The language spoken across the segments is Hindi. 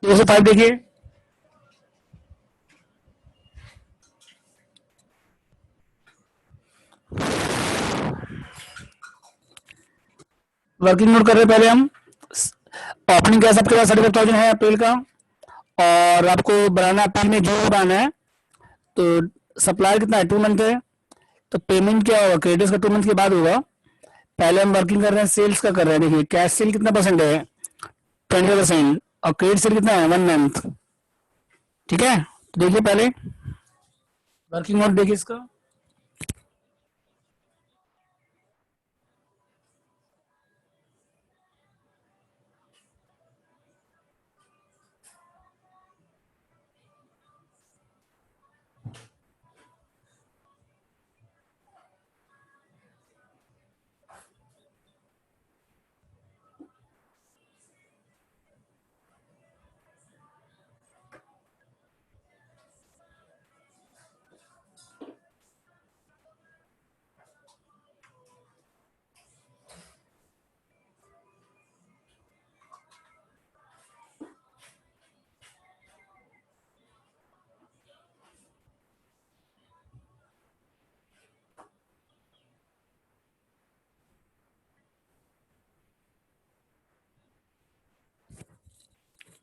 205 देखिए, वर्किंग नोट कर रहे हैं पहले हम। ओपनिंग कैश आपके पास 35,000 है अप्रैल का, और आपको बनाना अप्रैल में जून में बनाना है। तो सप्लाई कितना है, 2 मंथ है। तो पेमेंट क्या होगा, क्रेडिट्स का 2 मंथ के बाद होगा। पहले हम वर्किंग कर रहे हैं, सेल्स का कर रहे हैं। देखिए कैश सेल कितना परसेंट है, 20%, और क्रेडिट सेल कितना है, 1 मंथ। ठीक है, तो देखिए पहले वर्किंग नोट देखिए इसका।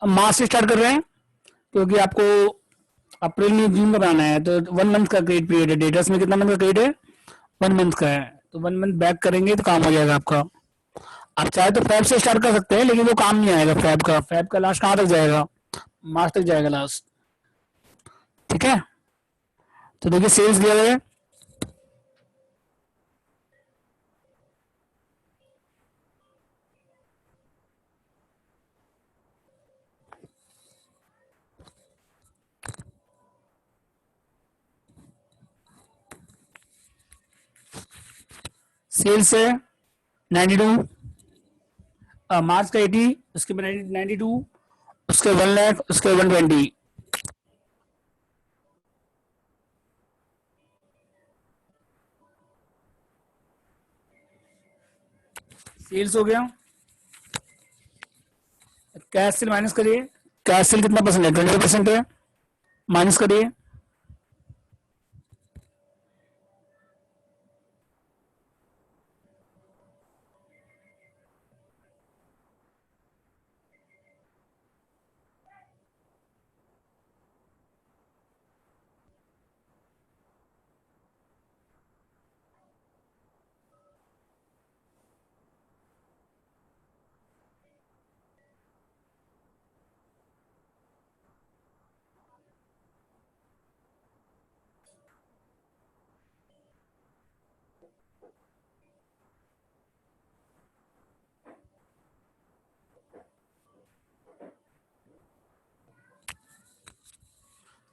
अब मार्च से स्टार्ट कर रहे हैं, क्योंकि आपको अप्रैल में जून का बनाना है। तो 1 मंथ का क्रेडिट पीरियड है, डेटर्स में कितना मंथ का क्रेडिट है, 1 मंथ का है। तो 1 मंथ बैक करेंगे तो काम हो जाएगा आपका। आप चाहे तो फैब से स्टार्ट कर सकते हैं, लेकिन वो काम नहीं आएगा। फैब का लास्ट कहाँ तक जाएगा, मार्च तक जाएगा लास्ट। ठीक है, तो देखिए सेल्स दिया गया है। सेल्स है 92, मार्च का 80, उसके बाद 92, उसके 1 लाख, उसके 120। सेल्स हो गया। कैश सेल माइनस करिए, कैश सेल कितना परसेंट है, 20% है, माइनस करिए।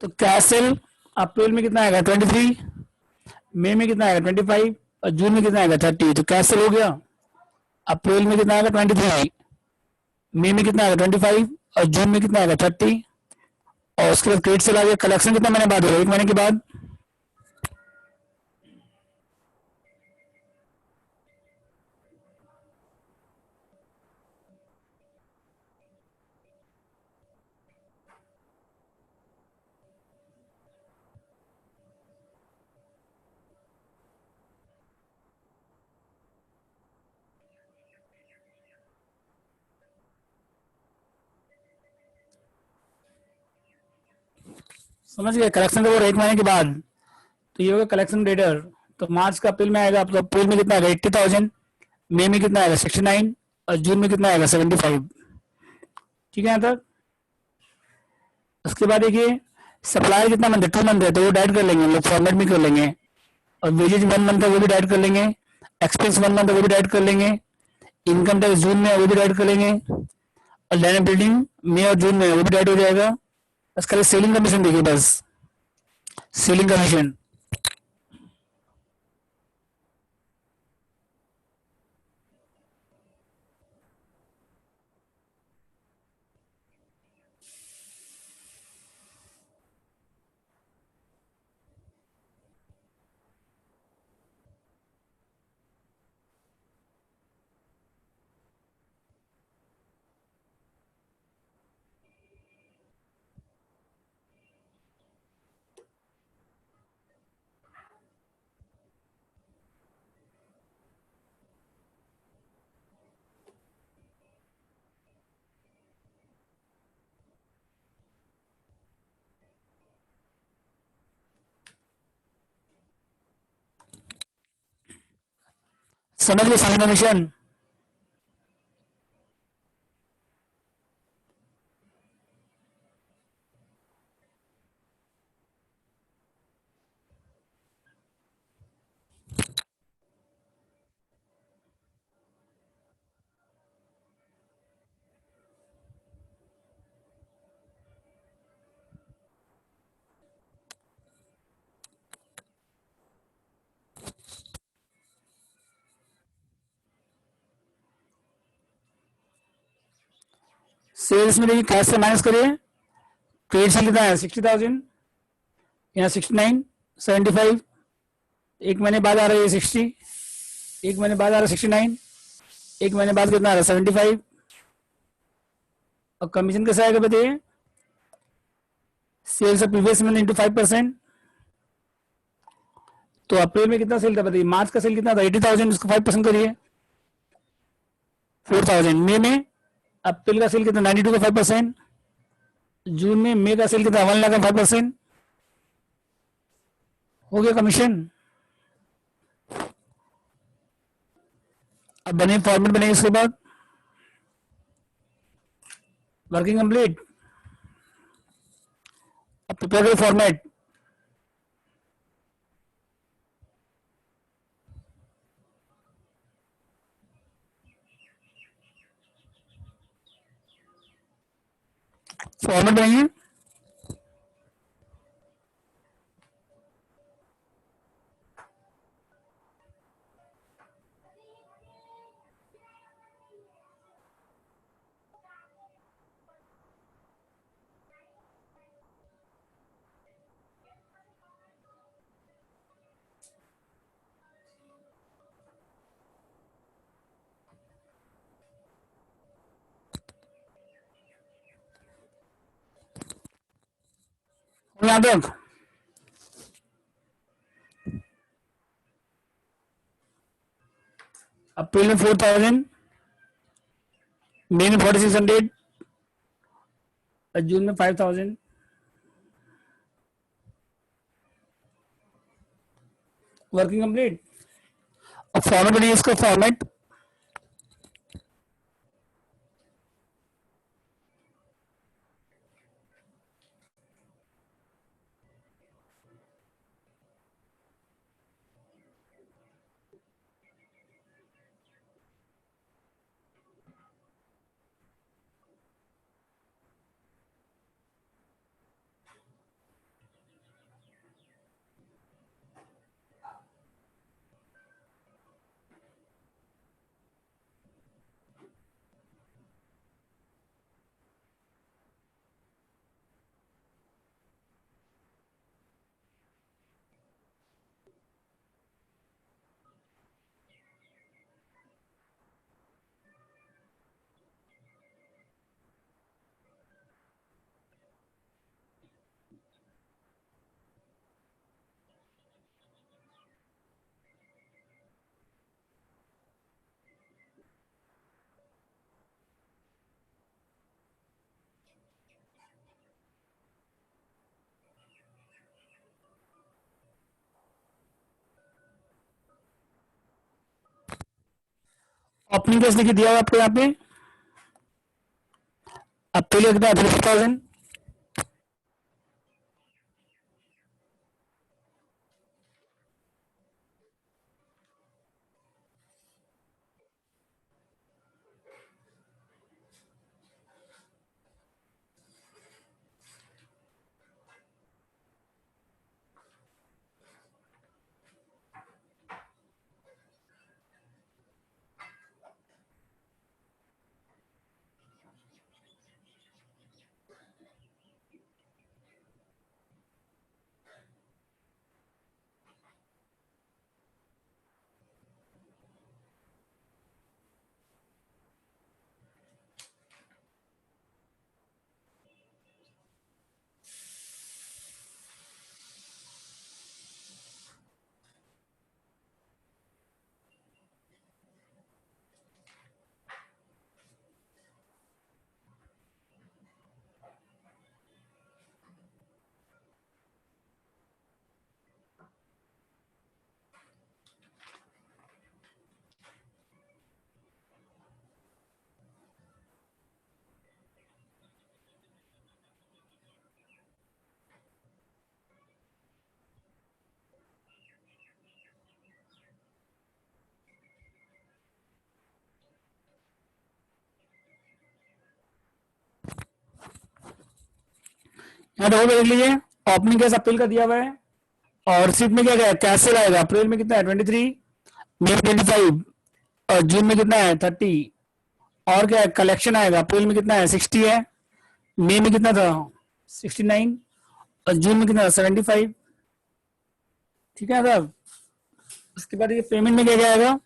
तो कैश सेल अप्रैल में कितना आएगा, 23, मई में कितना आएगा, 25, और जून में कितना आएगा, 30। तो कैश सेल हो गया। अप्रैल में कितना आएगा, 23, मई में कितना आएगा, 25, और जून में कितना आएगा, 30। और उसके बाद क्रेडिट सेल आ गया। कलेक्शन कितना महीने बाद होगा, 1 महीने के बाद। समझ गए, कलेक्शन का वो 1 महीने के बाद। तो ये होगा कलेक्शन डेटर। तो मार्च का अप्रैल में आएगा, तो अप्रैल में कितना आएगा, 80,000, मई में कितना आएगा, 69, और जून में कितना आएगा, 75। ठीक है यहाँ तक। उसके बाद देखिए सप्लाई कितना मंथ है, 2 मंथ है, तो वो डाइट कर लेंगे हम लोग, फॉर्मेट में कर लेंगे। और वेजेज 1 मंथ है, वो भी डाइट कर लेंगे। एक्सपेंस 1 मंथ है, वो भी डाइट कर लेंगे। इनकम टैक्स जून में है, वो भी डाइट कर लेंगे। और लैंड बिल्डिंग मई और जून में है, वो भी डाइट हो जाएगा। बस खाली सेलिंग कमीशन देखिए, बस सेलिंग कमीशन। समझ गए साइन कमीशन? सेल्स में देखिए कैश से माइनस करिए, क्रेडिट सेल कितना है 60,000, यहाँ 69, 75, एक महीने बाद आ रहा है 60, एक महीने बाद आ रहा है 69, एक महीने बाद कितना आ रहा है 75, और कमीशन कैसे आएगा बताइए? Sales of previous month into 5%। तो अप्रैल में कितना सेल था बताइए? मार्च का सेल कितना था 80,000, उसको 5% करिए 4,000। अप्रैल का सेल कितना 92 का 5%, जून में मई का सेल कितना 1 लाख का 5%, हो गया कमीशन। अब बने फॉर्मेट बनेगा, इसके बाद वर्किंग कंप्लीट। अब प्रिपेयर करिए फॉर्मेट। फॉर्मेट बनेंगे, यहां तक। अप्रैल में 4,000, मई में 4,600, जून में 5,000। Working complete. अब फॉर्मेट बनेगा, इसका फॉर्मेट ओपनिंग कैसे लिखी दिया हुआ आपको यहाँ पे? अप्रैल कितना 50,000, यहाँ देखो देख लीजिए, ओपनिंग कैश अप्रैल का दिया हुआ है, और रिसीट में क्या क्या कैश आएगा, अप्रैल में कितना है 23, मई में 25, और जून में कितना है 30, और क्या है कलेक्शन आएगा, अप्रैल में कितना है 60 है, मई में कितना था 69, और जून में कितना था 75। ठीक है साहब। उसके बाद ये पेमेंट में क्या क्या आएगा,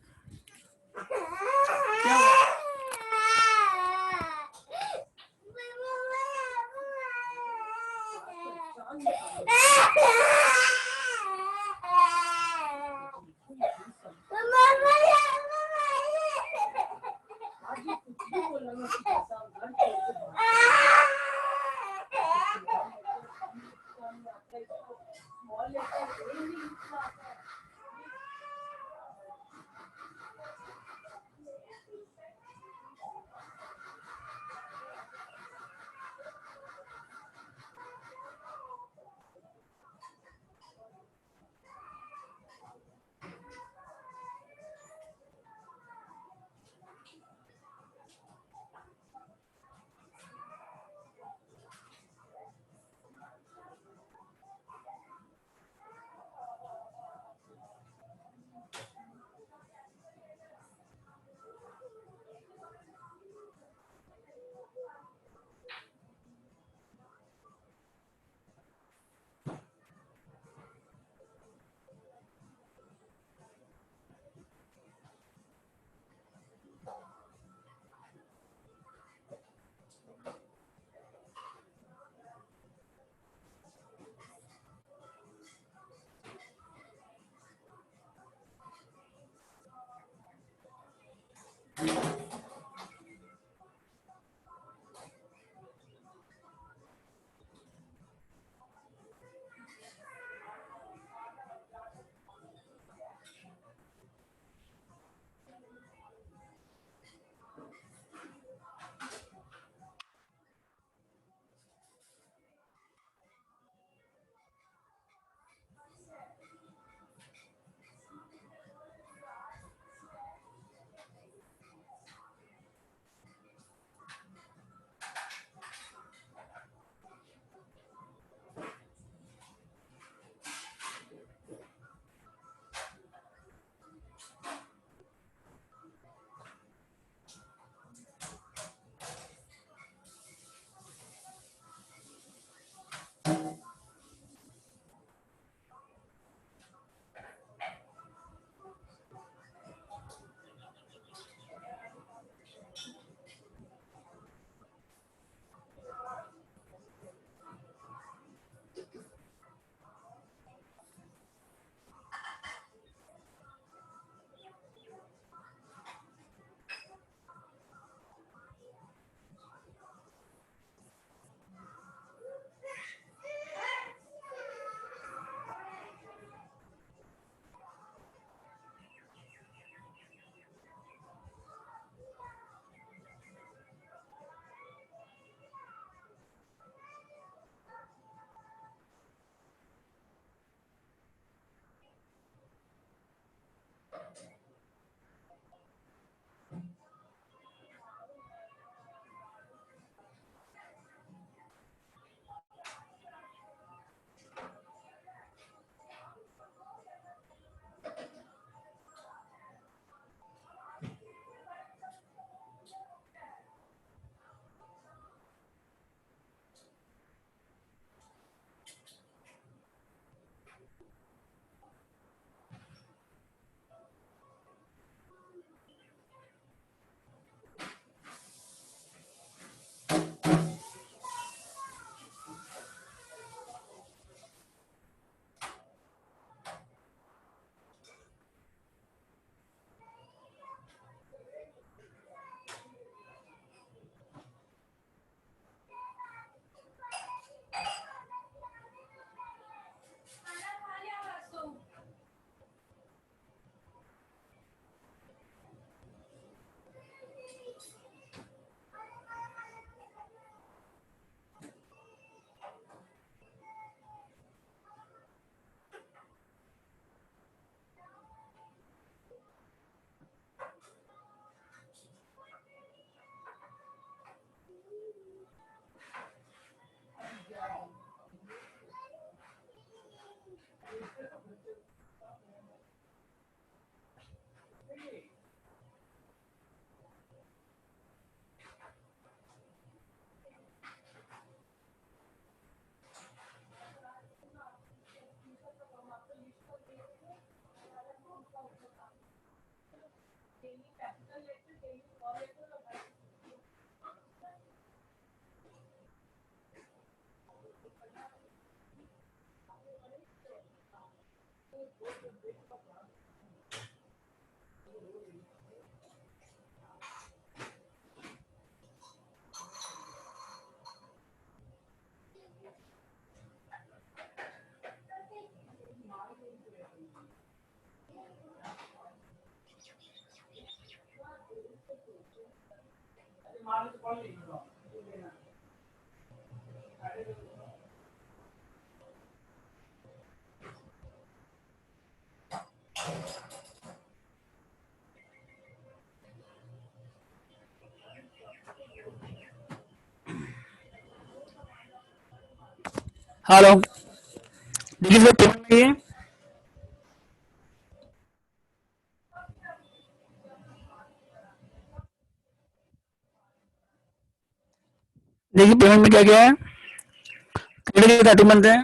हेलो, देखिए इसका पेमेंट में ये देखिए पेमेंट में क्या क्या है। क्रेडिट का 2 मंथ है,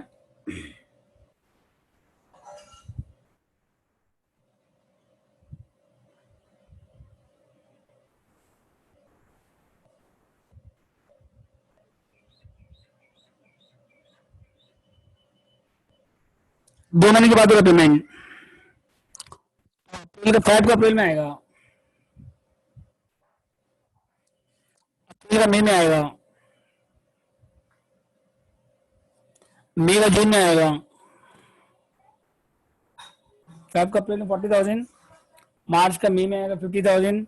दो महीने के बाद होगा पेमेंट। अप्रैल का 5 को अप्रैल में आएगा, अप्रैल का मई में आएगा, मई का जून में आएगा, 5 का अप्रैल में 40,000, मार्च का मई में आएगा 50,000,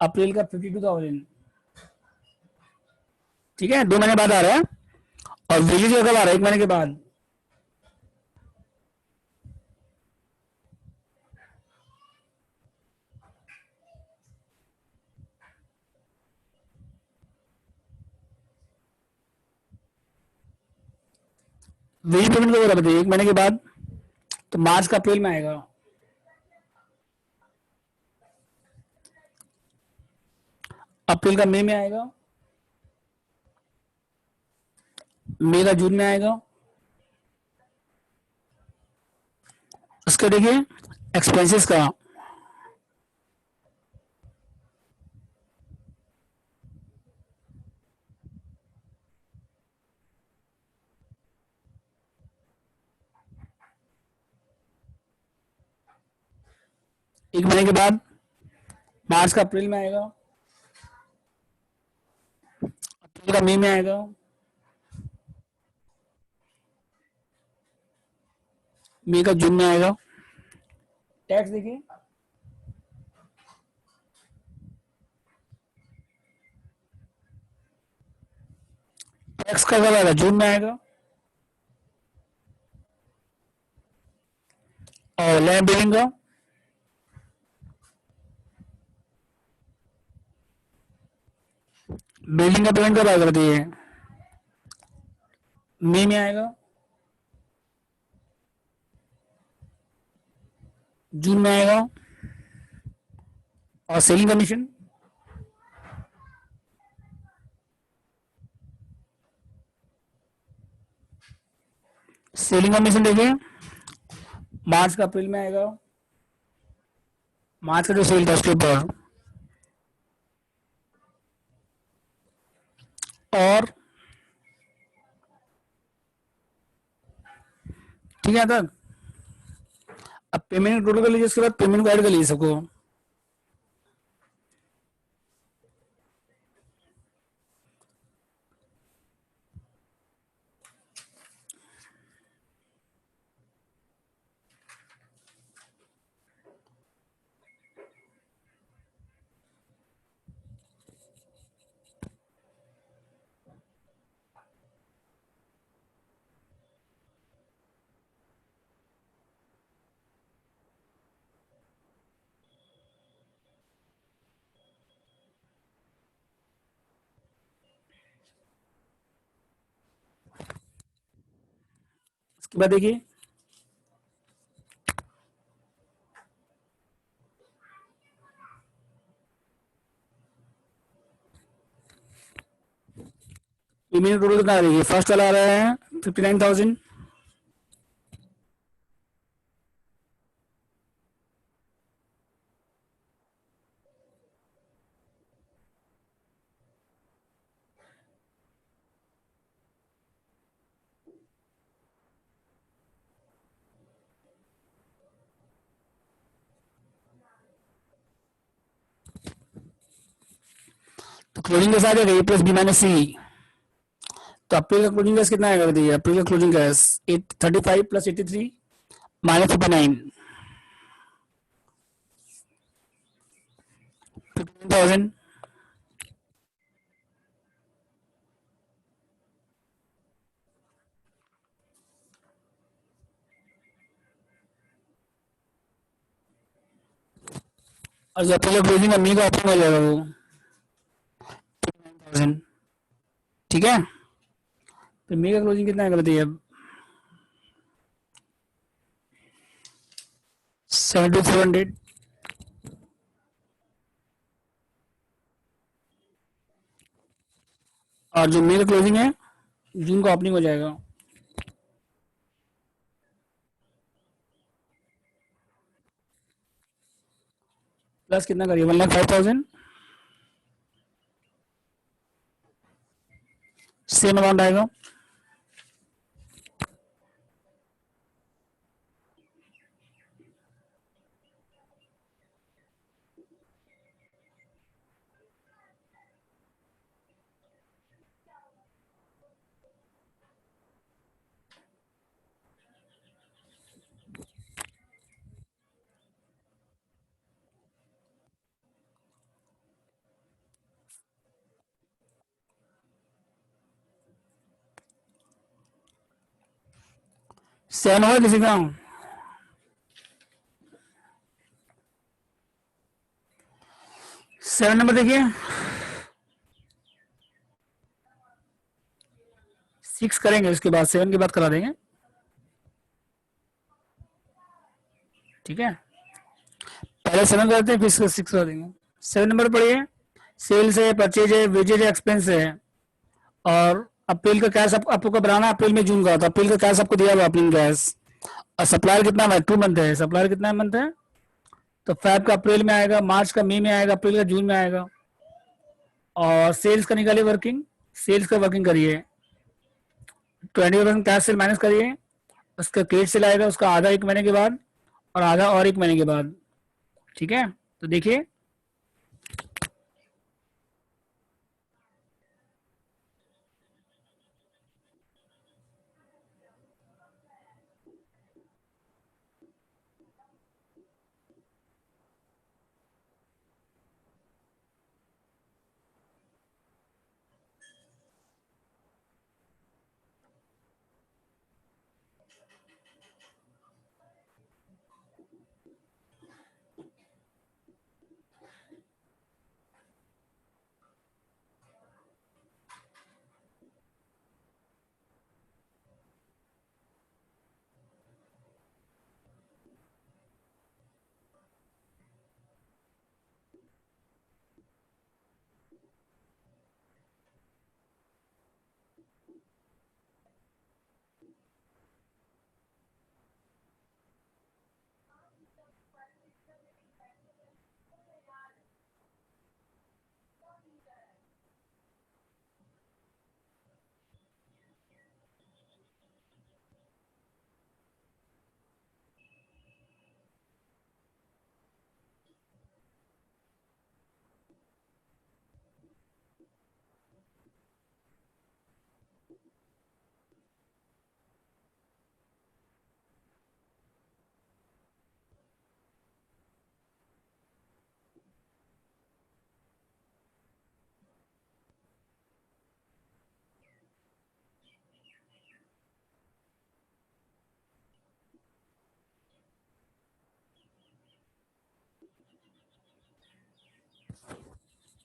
अप्रैल का 52,000। ठीक है, 2 महीने बाद आ रहा है। और वेजेस का कब आ रहा है? 1 महीने के बाद। वेज पेमेंट कब हो रहा है बताइए? 1 महीने के बाद। तो मार्च का अप्रैल में आएगा, अप्रैल का मई में आएगा, मई का जून में आएगा। उसके देखिए एक्सपेंसेस का, एक महीने के बाद मार्च का अप्रैल में आएगा, अप्रैल का मई में आएगा, मई का जून में आएगा। टैक्स देखिए, टैक्स का कब आएगा? जून में आएगा। और लैंड बिलिंग का, बिल्डिंग का पेमेंट कब आएगा बताइए? मई में आएगा, जून में आएगा। और सेलिंग कमीशन, सेलिंग कमीशन देखिए मार्च का अप्रैल में आएगा, मार्च का जो सेल था उसके ऊपर। और ठीक है तक। अब पेमेंट टोटल कर लीजिए, उसके बाद पेमेंट को ऐड कर लीजिए सबको। उसके बाद देखिए पेमेंट टोटल कितना आ रही है? फर्स्ट वाला आ रहा है 59,000, क्लोजिंग कैसा आ जाएगा, ए प्लस बी माइनस सी। तो अप्रैल का क्लोजिंग गैस कितना आएगा बताइए, अप्रैल का क्लोजिंग गैस 35 प्लस 83 माइनस 59, 15,000। और जो अप्रैल का क्लोजिंग मई का ओपनिंग हो जाएगा वो 1000। ठीक है, तो मई का क्लोजिंग कितना आएगा बताइए अब, 7400। और जो मई का क्लोजिंग है जून का ओपनिंग हो जाएगा, प्लस कितना करिए 1,05,000, सेम अमाउंट आएगा। सेवन होगा किसी का, 7 नंबर देखिए, 6 करेंगे उसके बाद 7 के बाद करा देंगे। ठीक है, पहले 7 करते हैं फिर 6 करा देंगे। 7 नंबर पढ़िए, सेल्स है, परचेज है, वेजेज है, एक्सपेंस है, और अप्रैल का कैश आपको कब बनाना है, अप्रैल में जून का, तो अप्रैल का कैश आपको दिया हुआ ओपनिंग कैश। और सप्लायर कितना है, 2 मंथ है, सप्लायर कितना मंथ है, तो फैब का अप्रैल में आएगा, मार्च का मई में आएगा, अप्रैल का जून में आएगा। और सेल्स का निकालिए वर्किंग, सेल्स का वर्किंग करिए, 20% कैश सेल माइनस करिए, उसका क्रेडिट सेल आएगा, उसका आधा 1 महीने के बाद और आधा और 1 महीने के बाद। ठीक है, तो देखिए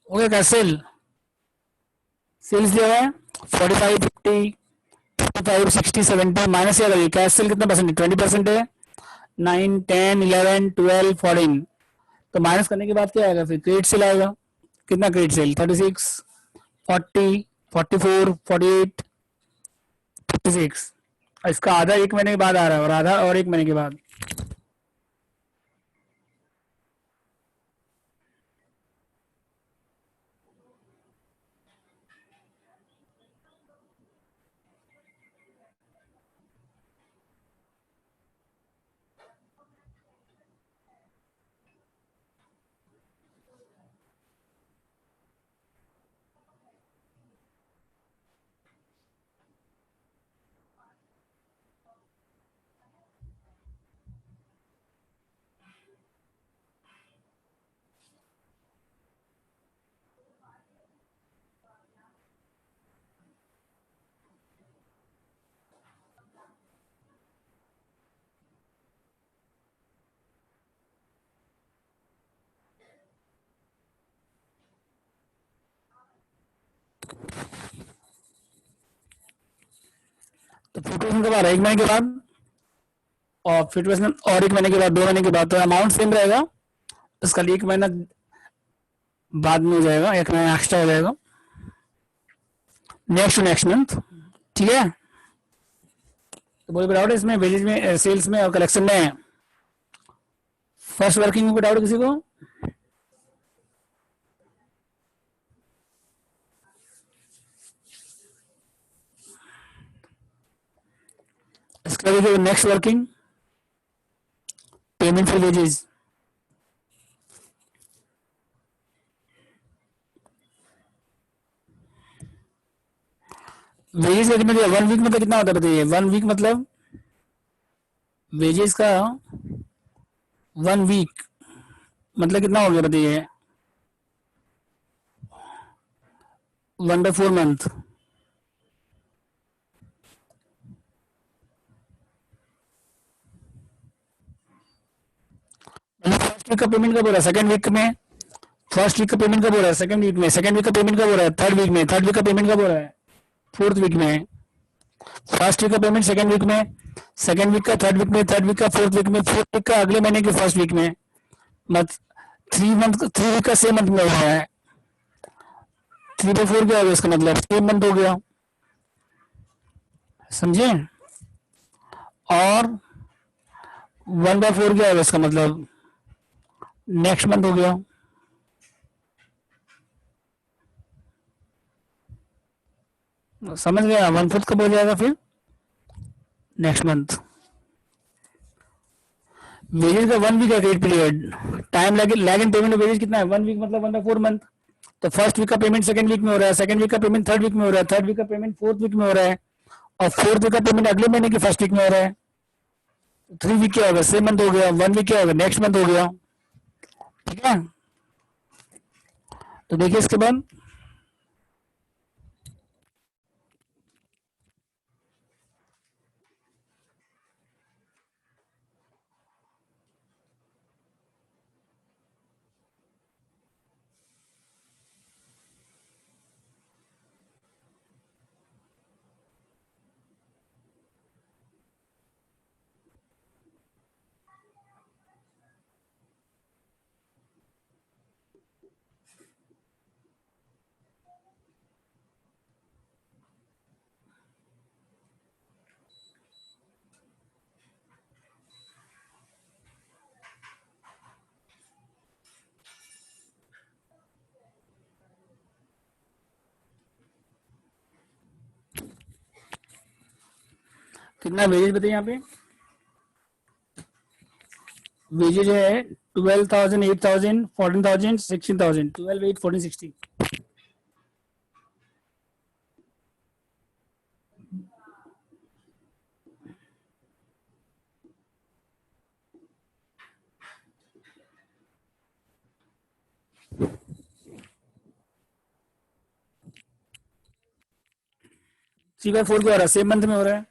हो गया क्या, सेल्स दिया हुआ है 45, 50, 55, 60, 70, माइनस क्या करिए, कैश सेल कितना परसेंट है, 20% है, 9, 10, 11, 12, 14, तो माइनस करने के बाद क्या आएगा, फिर क्रेडिट सेल आएगा, कितना क्रेडिट सेल, 36, 40, 44, 48, 56, इसका आधा 1 महीने के बाद आ रहा है और आधा और 1 महीने के बाद। तो फ्लक्चुएशन कब आ रहा है? 1 महीने के बाद, और फ्लक्चुएशन और 1 महीने के बाद, 2 महीने के बाद, तो अमाउंट सेम रहेगा, इसका 1 महीना बाद में हो जाएगा, 1 महीना एक्स्ट्रा हो जाएगा, नेक्स्ट मंथ। ठीक है, तो बोलिए डाउट है इसमें, वेजेज में, सेल्स में और कलेक्शन में? फर्स्ट वर्किंग में डाउट किसी को? इसका देखिए next working, payment for wages. Wages में 1 वीक मतलब कितना होता है बताइए? 1 वीक मतलब वेजेज का 1 वीक मतलब कितना हो गया बताइए? 1/4 मंथ। मतलब फर्स्ट वीक का पेमेंट कब हो रहा है? सेकंड वीक में। फर्स्ट वीक का पेमेंट कब हो रहा है? सेकंड वीक में। सेकंड वीक का पेमेंट कब हो रहा है? थर्ड वीक में। थर्ड वीक का पेमेंट कब हो रहा है? फोर्थ वीक में। फर्स्ट वीक का पेमेंट सेकंड वीक में, सेकंड वीक का थर्ड वीक में, थर्ड वीक का फोर्थ वीक में, फोर्थ वीक का अगले महीने के फर्स्ट वीक में। मत 3 मंथ, 3 वीक का सेम मंथ में हो रहा है। 3/4 क्या हो गया इसका मतलब? सेम मंथ हो गया, समझे? और 1/4 क्या होगा इसका मतलब? नेक्स्ट मंथ हो गया। समझ गया? 1/4 कब हो जाएगा फिर? Next month. वेजेस का 1 वीक है credit period. Time lag in payment of wages कितना है? 1 वीक मतलब 1/4 मंथ। तो फर्स्ट वीक का पेमेंट सेकंड वीक में हो रहा है, सेकंड वीक का पेमेंट थर्ड वीक में हो रहा है, थर्ड वीक का पेमेंट फोर्थ वीक में हो रहा है, और फोर्थ वीक का पेमेंट अगले महीने की फर्स्ट वीक में हो रहा है। 3 वीक क्या होगा? सेम मंथ हो गया। 1 वीक क्या होगा? नेक्स्ट मंथ हो गया। ठीक है, तो देखिए इसके बाद कितना वेजेज बताइए यहाँ पे? वेजेज है 12,000, 8,000, 14,000, 16,000। 12, 8, 14, 16। 3/4 क्या हो रहा है? सेम मंथ में हो रहा है।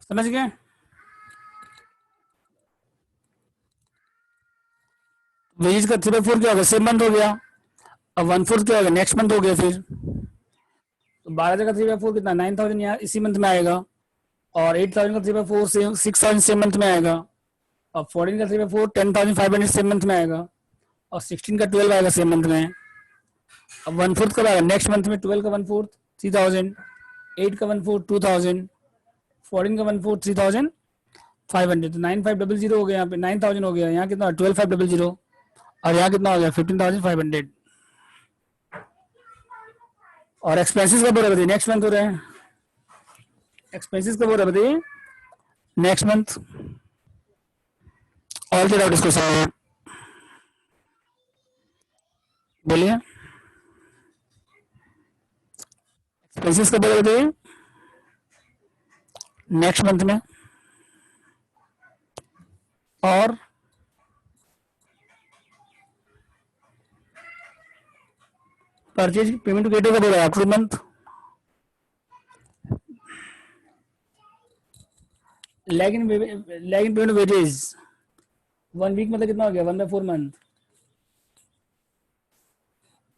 समझ गए? वेजेज का 3/4 क्या होगा? सेम मंथ हो गया। अब 1/4 क्या होगा, नेक्स्ट मंथ हो गया फिर, तो 12 जगह 3/4 कितना, 9,000 यहाँ इसी मंथ में आएगा, और 8,000 का 3/4 से 6,000 सेम मंथ में आएगा, और 14 का 3/4 10,500 सेम मंथ में आएगा, और 16 का 12 आएगा सेम मंथ में। अब 1/4 कब आएगा, नेक्स्ट मंथ में 12 का 1/4 3,000, 8 का 1/4 2,000, 14 का 1/4 3,500, तो 9,500 हो गया, यहाँ पे 9,000 हो गया, यहाँ कितना 12,500, और यहाँ कितना हो गया 15,500। और एक्सपेंसिस कब हो रहा है बताइए, नेक्स्ट मंथ हो रहे हैं, एक्सपेंसिस कब हो रहा है बताइए, नेक्स्ट मंथ। और क्या डाउट इसको सर, बोलिए, एक्सपेंसिस कब हो रहा है बताइए, नेक्स्ट मंथ में। और परचेज पेमेंट टू कब हो रहा है, October month. Lag in payment wages 1 week मतलब कितना हो गया, 1/4 month.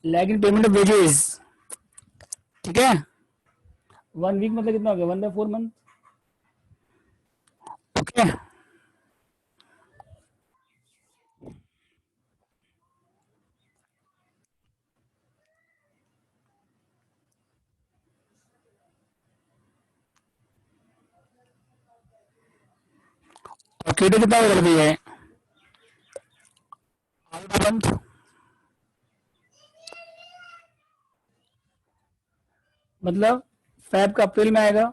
Lag in payment of wages, ठीक है, 1 वीक मतलब कितना हो गया, 1/4 मंथ। ओके, और क्रेडिट कितना हो रहा है, मंथ। मतलब फैब का अप्रैल में आएगा,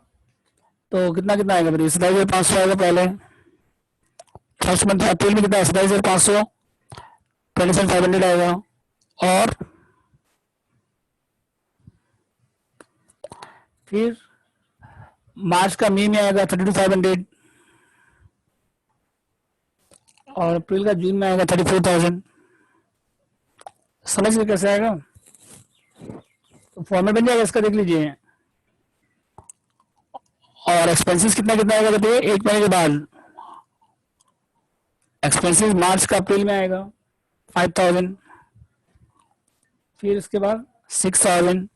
तो कितना कितना आएगा बताइए, 27,500 आएगा पहले, फर्स्ट मंथ अप्रैल में कितना है, 27,500, 27,500 आएगा, और फिर मार्च का मई में आएगा 32,500, और अप्रैल का जून में आएगा 34,000। समझ गए कैसे आएगा, तो फॉर्मेट बन जाएगा इसका, देख लीजिए। और एक्सपेंसेस कितना कितना आएगा बताइए, एक महीने के बाद। एक्सपेंसेस मार्च का अप्रैल में आएगा 5,000, फिर उसके बाद 6,000,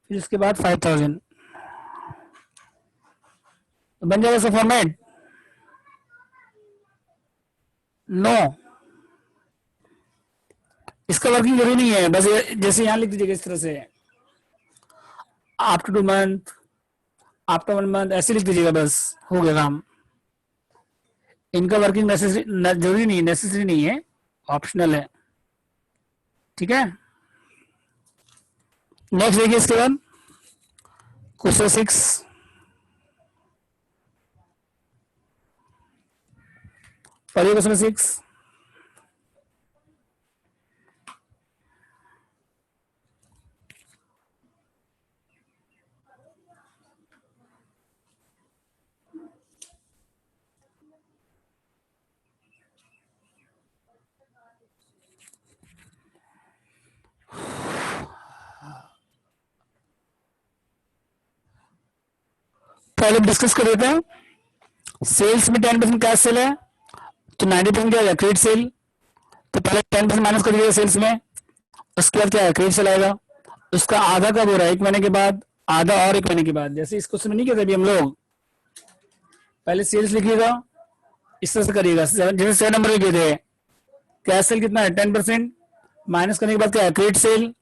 फिर उसके बाद 5,000, तो बन जाएगा इसका फॉर्मेट। नो, इसका वर्किंग जरूरी नहीं है, बस जैसे यहां लिख दीजिएगा इस तरह से, आफ्टर 2 मंथ, आफ्टर 1 मंथ, ऐसे लिख दीजिएगा, बस हो गया काम। इनका वर्किंग जरूरी नहीं है, नेसेसरी नहीं है, ऑप्शनल है, ठीक है। नेक्स्ट देखिए, इसके बाद क्वेश्चन 6, पढ़िए क्वेश्चन 6। पहले डिस्कस कर देते हैं, सेल्स में 10% कैश सेल है, तो 90% क्या है क्रेडिट सेल, तो पहले 10% माइनस कर दीजिएगा सेल्स में, उसके बाद क्या है क्रेडिट सेल आएगा, उसका आधा कब हो रहा है, 1 महीने के बाद, आधा और 1 महीने के बाद। जैसे इस क्वेश्चन में नहीं कहते अभी हम लोग, पहले सेल्स लिखिएगा, इस तरह से करिएगा, जैसे 7 नंबर में कहते हैं, कैश सेल कितना है 10%, माइनस करने के बाद क्या है क्रेडिट सेल,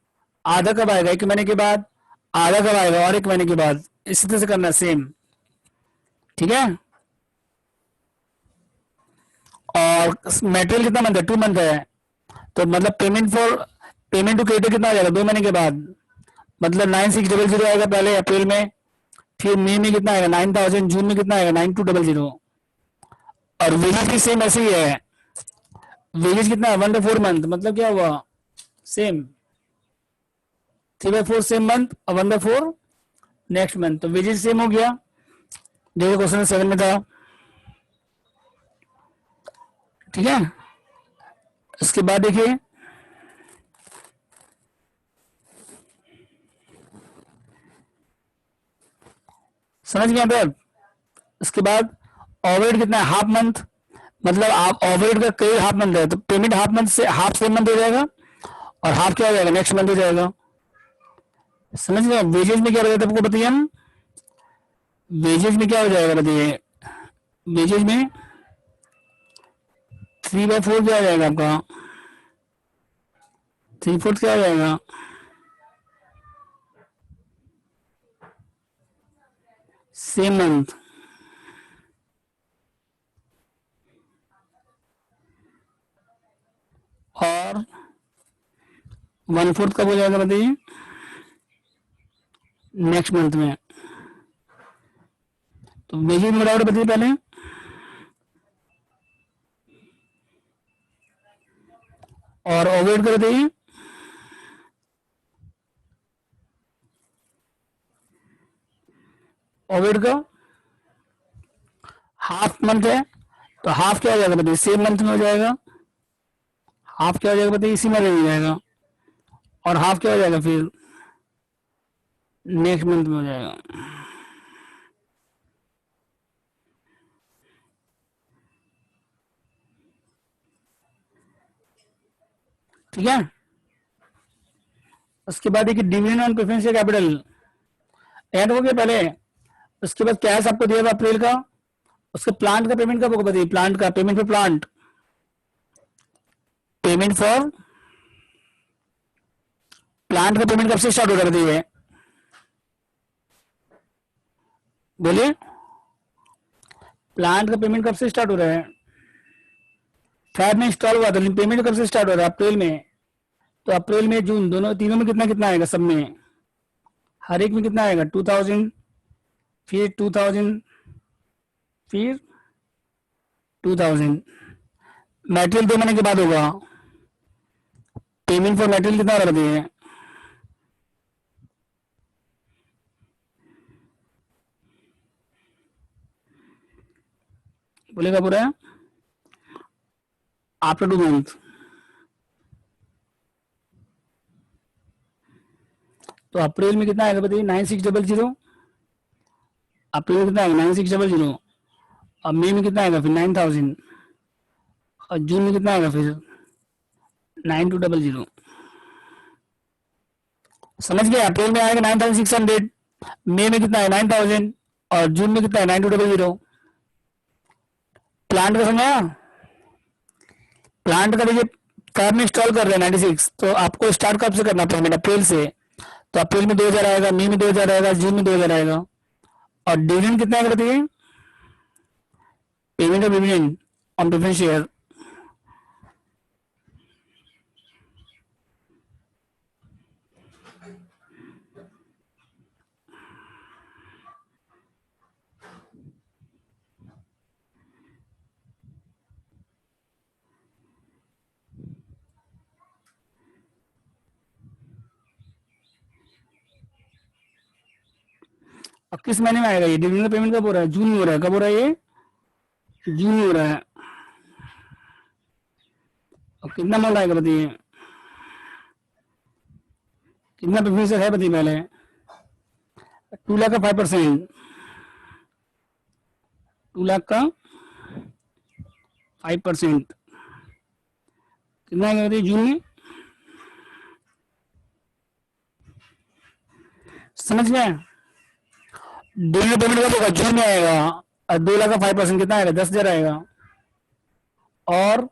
आधा कब आएगा 1 महीने के बाद, आधा कब आएगा और 1 महीने के बाद, इसी तरह से करना है सेम, ठीक है। और मेटेरियल कितना मंथ है, 2 मंथ है, तो मतलब पेमेंट टू क्रेडिटर कितना आ जाएगा 2 महीने के बाद, मतलब 9,600 आएगा पहले अप्रैल में, फिर मई में कितना आएगा 9,000, जून में कितना आएगा 9,200। और वेजेस भी सेम ऐसे ही है, वेजेस कितना है 1/4 मंथ, मतलब क्या हुआ सेम, 3/4 सेम मंथ और 1/4 नेक्स्ट मंथ, तो वेजेस सेम हो गया, जैसे क्वेश्चन 7 में था, ठीक है। इसके बाद देखिए, समझ गए आप। इसके बाद ओवरहेड कितना है हाफ मंथ, मतलब आप ओवरहेड का क्रेडिट हाफ मंथ है, तो पेमेंट हाफ मंथ से हाफ सेम मंथ हो जाएगा, और हाफ क्या हो जाएगा, नेक्स्ट मंथ हो जाएगा। समझ गए। वेजेज में क्या बताया था आपको, बताइए हम, वेजेज में क्या हो जाएगा बताइए, वेजेज में 3/4 क्या हो जाएगा आपका, 3/4 क्या हो जाएगा, सेम मंथ। और 1/4 कब हो जाएगा बताइए, नेक्स्ट मंथ में। तो वेजेज में बराबर बताइए पहले, और ओवरहेड कर बताइए, ओवरहेड का हाफ मंथ है, तो हाफ क्या हो जाएगा बताइए, सेम मंथ में हो जाएगा। हाफ क्या हो जाएगा बताइए, इसी में हो जाएगा। और हाफ क्या हो जाएगा फिर, नेक्स्ट मंथ में हो जाएगा। ठीक है। उसके बाद देखिए dividend on preferential capital add हो गया पहले। उसके बाद कैश आपको दिया था अप्रैल का, उसके प्लांट का पेमेंट कब होगा बताइए, प्लांट का payment for plant, payment for plant का पेमेंट कब से स्टार्ट हो रहा है बताइए, बोलिए। प्लांट का पेमेंट कब से स्टार्ट हो रहा है, फैब में इंस्टॉल हुआ था, लेकिन पेमेंट कब से स्टार्ट हो रहा है, अप्रैल में। तो अप्रैल में जून दोनों तीनों में कितना कितना आएगा, सब में हर एक में कितना आएगा, 2000, फिर 2000, फिर 2000। मटेरियल 2 महीने के बाद होगा। पेमेंट फॉर मटेरियल कितना हो रहा है, बोलेगा पूरा आफ्टर 2 मंथ। तो अप्रैल में कितना आएगा बताइए, 9600। अप्रैल में कितना आएगा, 9600। और मई में कितना आएगा फिर 9000। और जून में कितना आएगा फिर 9200। समझ गए। अप्रैल में आएगा 9600, मई में कितना है 9000, और जून में कितना है 9200। प्लांट का समझा, प्लांट का देखिए कार में इंस्टॉल कर रहे हैं 96, तो आपको स्टार्ट कब से करना पेमेंट, अप्रैल से। तो अप्रैल में 2000 आएगा, मई में 2000 आएगा, जून में 2000 आएगा। और डिविडेंड कितना आएगा बताइए, payment of dividend on preference share, अब किस महीने में आएगा ये डिविडेंड का पेमेंट, कब हो रहा है, जून में हो रहा है। कब हो रहा है ये, जून में हो रहा है। अब कितना अमाउंट आएगा बताइए, कितना प्रेफरेंस है बताइए पहले, 2 लाख का 5%, 2 लाख का 5%, कितना आएगा बताइए जून में। समझ गए। डिविडेंड पेमेंट कब होगा, जून में आएगा। और 2 लाख का 5% कितना आएगा, 10,000 आएगा। और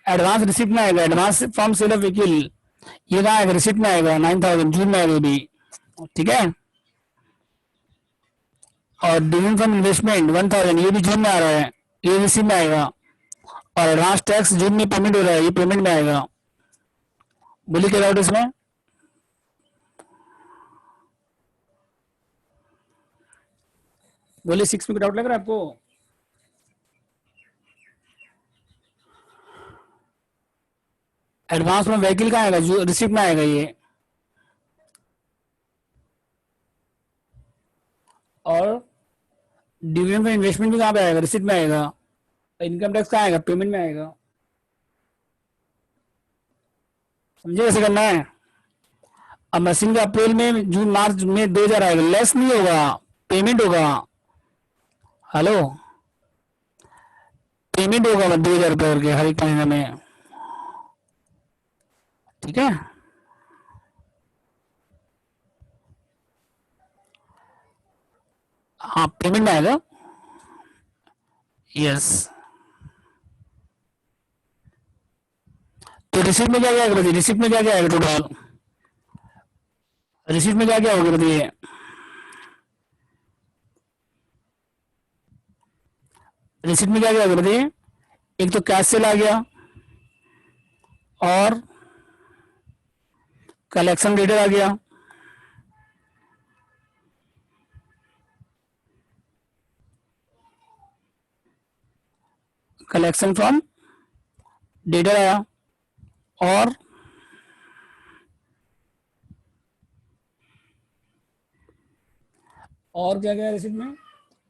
एडवांस रिसिप्ट में आएगा, advance from sale of vehicle, ये कहाँ आएगा, रिसिप्ट में आएगा 9000, जून में आएगा भी। ठीक है। और डिविडेंड फ्रॉम इन्वेस्टमेंट 1000, ये भी जून में आ रहा है, ये रिसिप्ट में आएगा। और एडवांस टैक्स जून में पेमेंट हो रहा है, ये पेमेंट में आएगा। बोलिए क्या डाउट इसमें, बोलिए 6 में डाउट लग रहा है आपको। एडवांस में व्हीकल का आएगा, जो रिसिप्ट में आएगा ये। और डिविडेंड में इन्वेस्टमेंट भी कहाँ पे आएगा, रिसिप्ट में आएगा। इनकम टैक्स का आएगा, पेमेंट में आएगा। समझे कैसे करना है। अब मशीन का अप्रैल में, जून, मार्च में 2000 आएगा, लेस नहीं होगा, पेमेंट होगा। हेलो, पेमेंट होगा 2000 रुपये करके हर एक महीने में। ठीक है। हाँ, पेमेंट में आएगा। यस। तो रिसिप्ट में क्या क्या आएगा बताइए, रिसिप्ट में क्या क्या आएगा टोटल, रिसिप्ट में क्या क्या होगा बताइए। रिसिप्ट में क्या क्या होगा बताइए। एक तो कैश सेल आ गया, और कलेक्शन डेटर आ गया, कलेक्शन फ्रॉम डेटर आया, और क्या क्या रिसिप्ट में,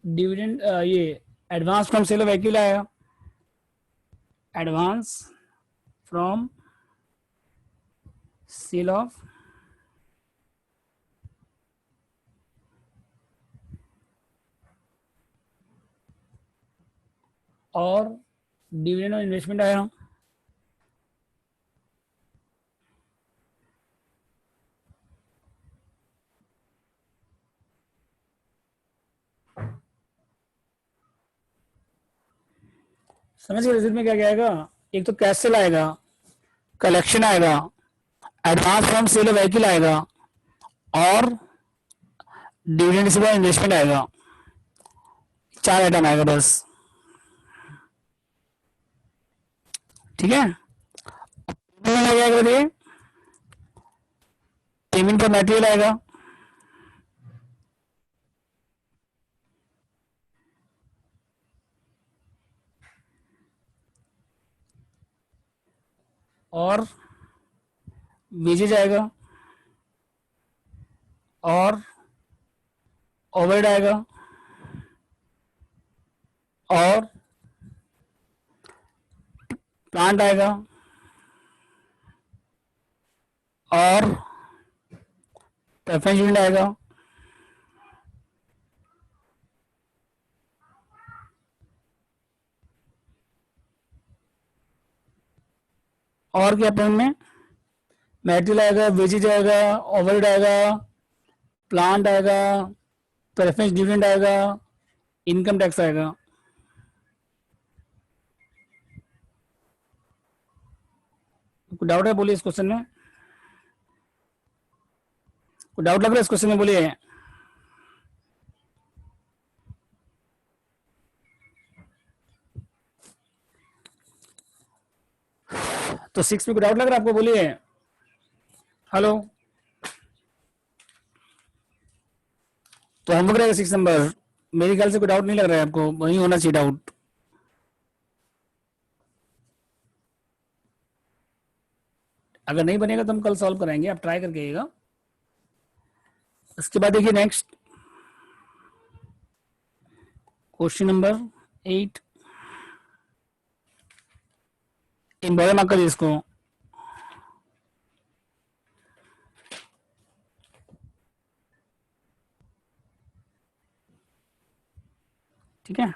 डिविडेंड, ये advance from sale of vehicle आया, एडवांस फ्रॉम सेल ऑफ, और डिविडेंड ऑन इन्वेस्टमेंट आया। समझ गए रिसिप्ट में क्या क्या आएगा। एक तो कैश सेल आएगा, कलेक्शन आएगा, advance from sale of vehicle आएगा, और डिविडेंड से इन्वेस्टमेंट आएगा। 4 आइटम आएगा बस। ठीक है। पेमेंट में क्या आएगा बताइए, पेमेंट का मटेरियल आएगा, और वेजेज आएगा, और ओवरहेड आएगा, और प्लांट आएगा, और प्रेफरेंस यूनिट आएगा, और क्या पेमेंट में, मटेरियल आएगा, वेजेज आएगा, ओवरहेड आएगा, प्लांट आएगा, प्रेफरेंस डिविडेंड आएगा, इनकम टैक्स आएगा। कोई डाउट है बोलिए इस क्वेश्चन में, कोई डाउट लग रहा है इस क्वेश्चन में बोलिए। तो 6 में कोई डाउट लग रहा है आपको बोलिए। हेलो। तो होमवर्क रहेगा 6 नंबर। मेरे ख्याल से कोई डाउट नहीं लग रहा है आपको, वही होना चाहिए डाउट। अगर नहीं बनेगा तो हम कल सॉल्व कराएंगे, आप ट्राई करके आइएगा। इसके बाद देखिए नेक्स्ट क्वेश्चन नंबर 8, इम्बॉय मार्क करिए इसको। ठीक है।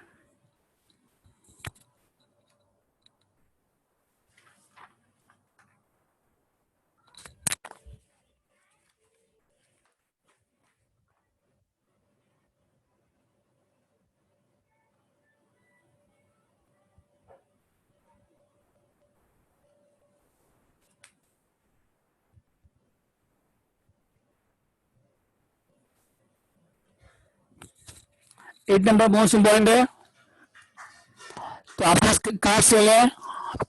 एट नंबर मोस्ट इंपॉर्टेंट है। तो आपका कहाँ सेल है,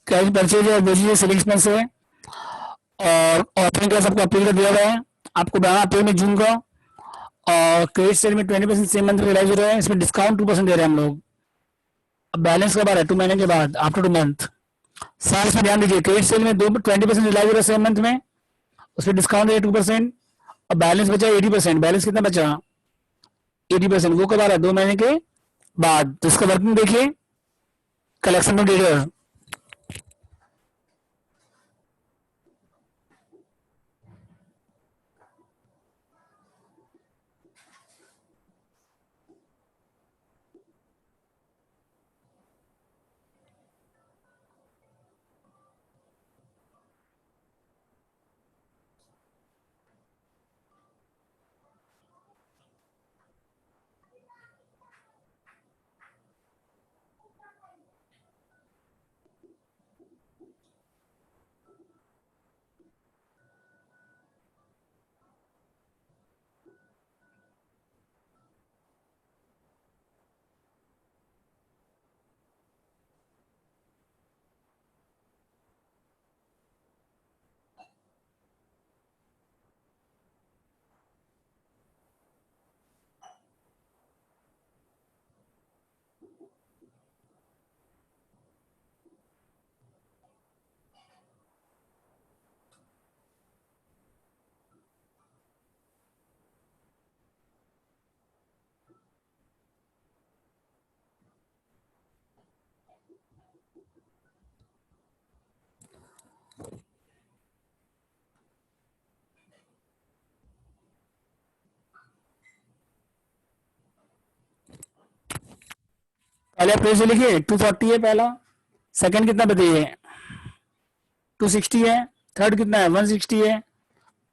कैश परचेज है, वेजिज सेलिंग एक्सपेंस है, और ऑपरेटिंग क्लास आपको अप्रैल का दिया हुआ है, आपको बनाना अप्रैल में जून का, और क्रेडिट सेल में 20% सेम मंथ रिलाइज हो रहा है, इसमें डिस्काउंट 2% दे रहे हैं हम लोग। अब बैलेंस कब आ रहा है, 2 महीने के बाद, आफ्टर 2 मंथ। साल में ध्यान दीजिए, क्रेडिट सेल में 20% रिलाइज हो रहा है सेम मंथ में, उसमें डिस्काउंट है 2%, और बैलेंस बचा 80%। बैलेंस कितना बचा, 80%, वो कब आ रहा है, 2 महीने के बाद। तो इसका वर्किंग देखिए, कलेक्शन ऑफ डेटर, पहले आप से लिखिए 240 है पहला, सेकंड कितना बताइए 260 है, थर्ड कितना है 160 है,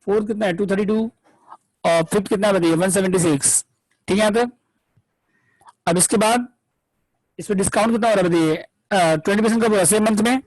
फोर्थ कितना है 232 और फिफ्थ कितना बताइए 176। ठीक है यहाँ तक। अब इसके बाद इस पर डिस्काउंट कितना हो रहा है बताइए 20% का सेम मंथ में।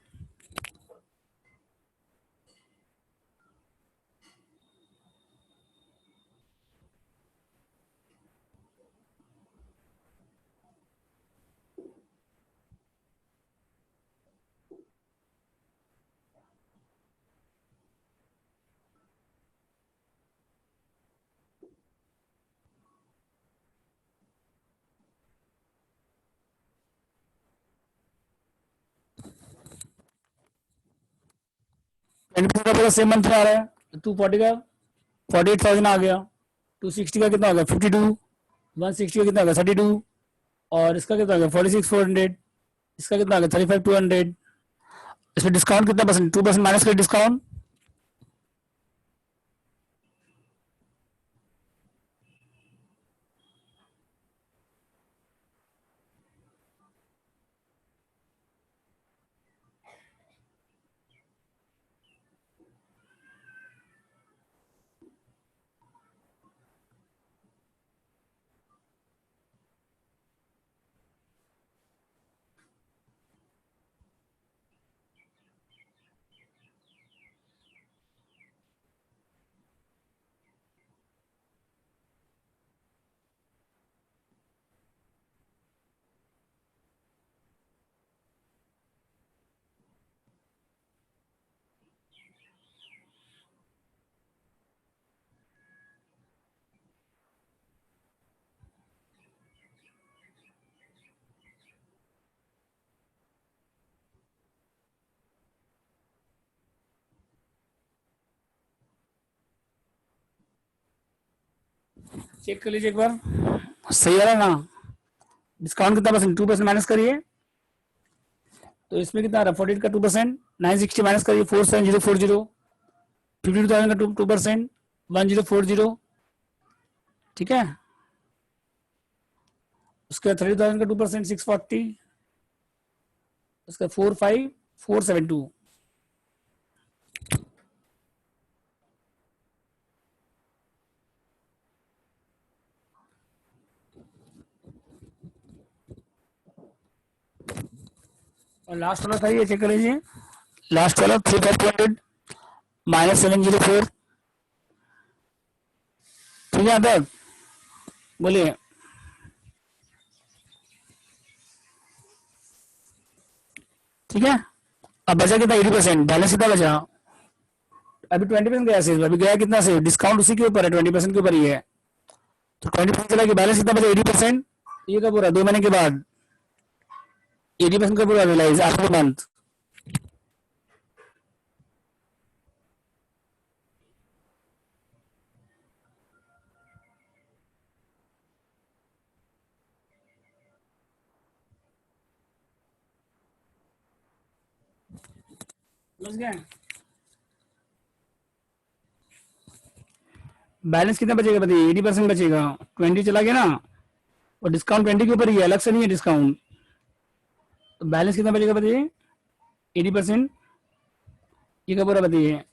का सेम मंथ में आ रहा है 240 का 48,000 आ गया, 260 का कितना हो गया 52, 160 का कितना हो गया 32 और इसका कितना हो गया 46,400, इसका कितना हो गया 35,200। इसमें डिस्काउंट कितना परसेंट 2% माइनस कर डिस्काउंट। चेक कर लीजिए एक बार, सही आ रहा है ना। डिस्काउंट कितना परसेंट 2% माइनस करिए, तो इसमें कितना आ रहा है 48 का 2%, 960 माइनस करिए 47040, 52,000 का 2%, 1040। ठीक है, उसका 30,000 का 2% 640, उसका 45,472। और लास्ट वाला था ये चेक कर लीजिए, लास्ट वाला 3,500 माइनस 704। ठीक है तब बोलिए। ठीक है, अब बचा कितना 80%, बैलेंस कितना बचा अभी 20% गया से, अभी गया कितना से डिस्काउंट उसी के ऊपर है 20% के ऊपर ही है, तो 20% चला कि बैलेंस कितना बचा 80%। ये कब हो रहा 2 महीने के बाद 80% का पूरा रियलाइज आफ्टर मंथ। समझ गए, बैलेंस कितना बचेगा बताइए 80% बचेगा, 20 चला गया ना, और डिस्काउंट 20 के ऊपर ही है, अलग से नहीं है डिस्काउंट, तो बैलेंस कितना बचेगा बताइए 80%। ये कब पूरा बताइए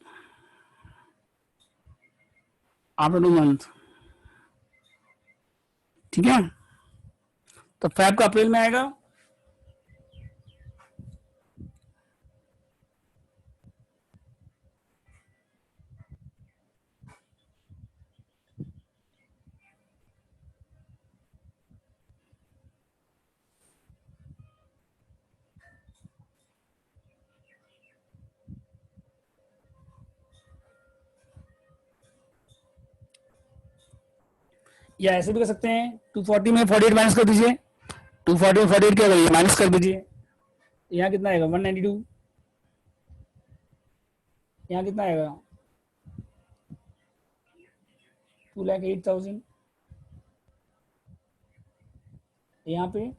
आफ्टर 2 मंथ। ठीक है, तो फैब का अप्रैल में आएगा। या ऐसे भी कर सकते हैं 240 में 48 माइनस कर दीजिए, 240 में 48 क्या करिए माइनस कर दीजिए, यहाँ कितना आएगा 192, यहाँ कितना आएगा 2,08,000, यहाँ पे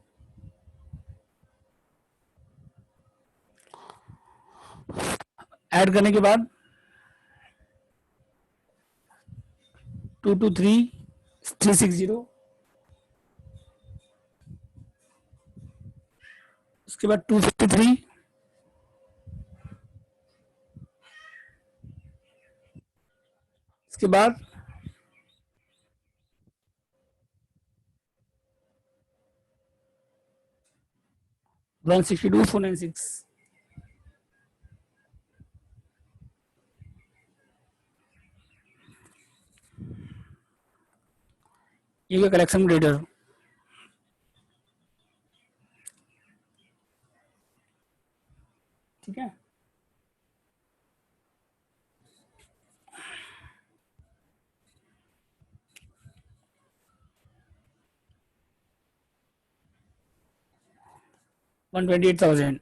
ऐड करने के बाद 223,360, उसके बाद 253, इसके बाद 162,496, ये कलेक्शन रेडर। ठीक है, $128,000,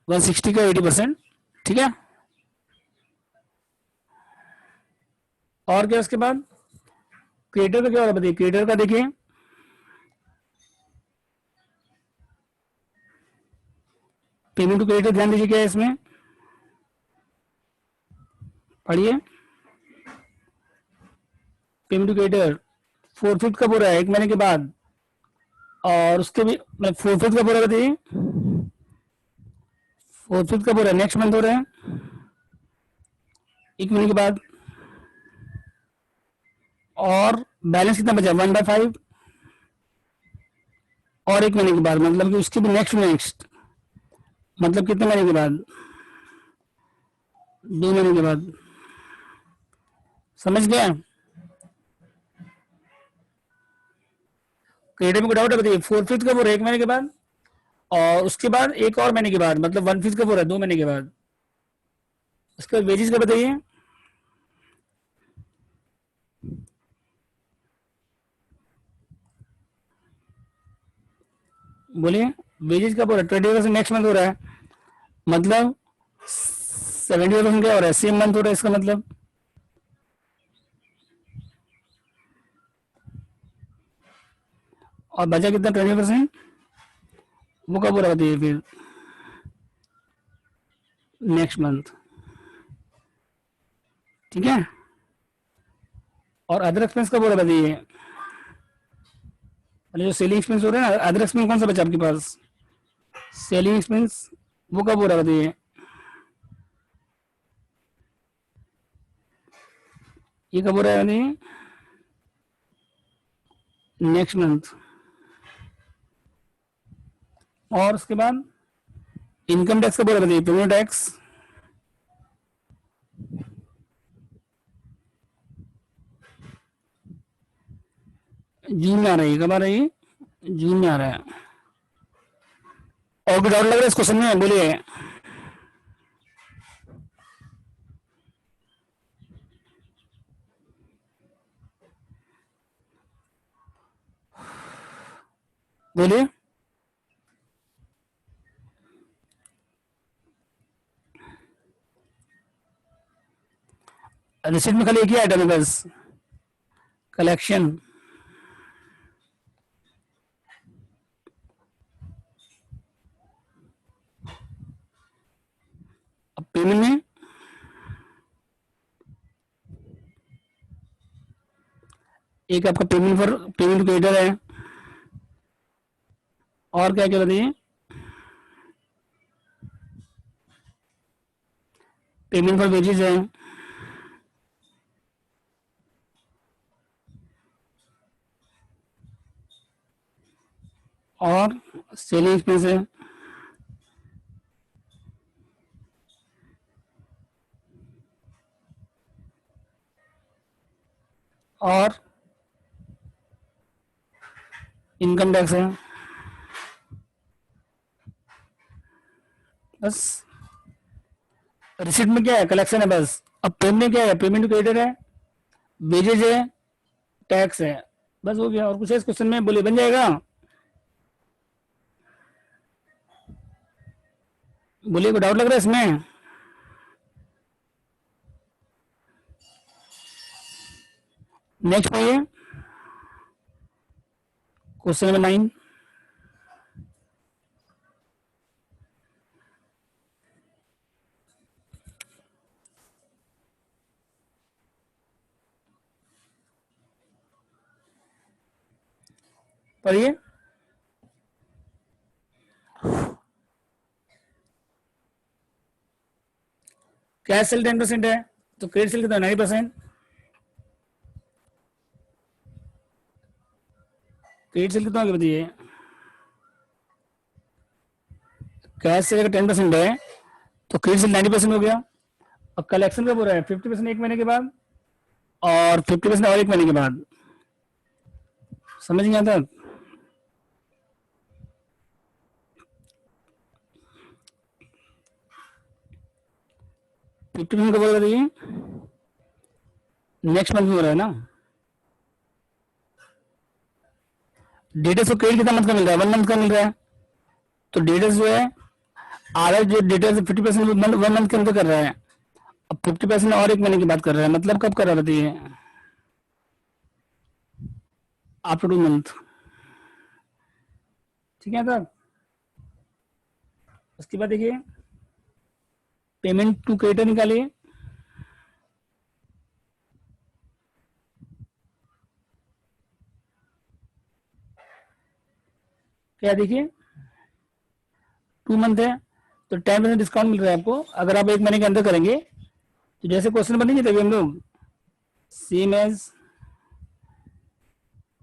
160 का 80%। ठीक है, और क्या उसके बाद क्रिएटर का क्या हो रहा है बताइए। क्रिएटर का देखिए, पेमेंट टू क्रिएटर, ध्यान दीजिए क्या है इसमें, पढ़िए। पेमेंट टू क्रिएटर 4/5 कब हो रहा है, 1 महीने के बाद, और उसके भी 4/5 कब हो रहा है बताइए, 4/5 कब हो रहा है, नेक्स्ट मंथ हो रहा है, 1 महीने के बाद। और बैलेंस कितना बचा, 1/5, और 1 महीने के बाद, मतलब कि उसके भी नेक्स्ट, मतलब कितने महीने के बाद, 2 महीने के बाद। समझ गया। क्रेडिट में डाउट है बताइए, 4/5 कब हो रहा है, 1 महीने के बाद, और उसके बाद एक और महीने के बाद, मतलब 1/5 कब हो रहा है, 2 महीने के बाद। उसके बाद वेजेस का बताइए, बोलिए। वेजेस कब हो रहा है, 20% नेक्स्ट मंथ हो रहा है, मतलब 70% क्या हो रहा है, सेम मंथ हो रहा है, इसका मतलब। और बचा कितना, 20%, वो कब हो रहा है बताइए फिर, नेक्स्ट मंथ। ठीक है, और अदर एक्सपेंस कब हो रहा है बताइए, जो सेलिंग एक्सपेंस हो रहा है ना, अदर एक्सपेंस कौन सा बचा आपके पास, सेलिंग एक्सपेंस, वो कब हो रहा है बताइए, ये कब हो रहा है बताइए, नेक्स्ट मंथ। और उसके बाद इनकम टैक्स कब हो रहा है बताइए, पेमेंट टैक्स, जून में आ रही है, कब आ रही है, जून में आ रहा है। और भी डाउट लग रहा है इस क्वेश्चन में, बोलिए। बोलिए। रिसिप्ट में खाली एक ही आइटम है बस, कलेक्शन। अब पेमेंट में एक आपका पेमेंट क्रेडिटर है, और क्या क्या बताइए, पेमेंट फॉर वेजेस है, और सेलिंग एक्सपेंस है, और इनकम टैक्स है, बस। रिसिप्ट में क्या है, कलेक्शन है बस। अब पेमेंट में क्या है, पेमेंट क्रेडिटर है, वेजेज है, टैक्स है, बस हो गया। और कुछ है इस क्वेश्चन में, बोलिए, बन जाएगा। बोलिए, कोई डाउट लग रहा है इसमें। नेक्स्ट पढ़िए, क्वेश्चन नंबर 9। पढ़िए। कैश सेल 10% है, तो क्रेडिट सेल कितना 90%। क्रेडिट सेल कितना हो गया बताइए, कैश सेल अगर 10% है तो क्रेडिट सेल 90% हो गया। और कलेक्शन कब हो रहा है, 50% एक महीने के बाद और 50% और एक महीने के बाद। समझ नहीं आता, 50% कब हो रहा है, नेक्स्ट मंथ में हो रहा है ना। डिटेल्स को क्रेडिट कितना मंथ का मिल रहा है, 1 मंथ का मिल रहा है। तो डिटेल्स जो है आधा जो डिटेल्स 50% 1 मंथ के अंदर कर रहा है, अब 50% और एक महीने की बात कर रहा है, मतलब कब कर रहा है बताइए, आफ्टर 2 मंथ। ठीक है सर। उसके बाद देखिए पेमेंट टू क्रेडिटर निकालिए। क्या देखिए 2 मंथ है तो 10% डिस्काउंट मिल रहा है आपको अगर आप एक महीने के अंदर करेंगे। तो जैसे क्वेश्चन बनेंगे तभी हम लोग सेम एज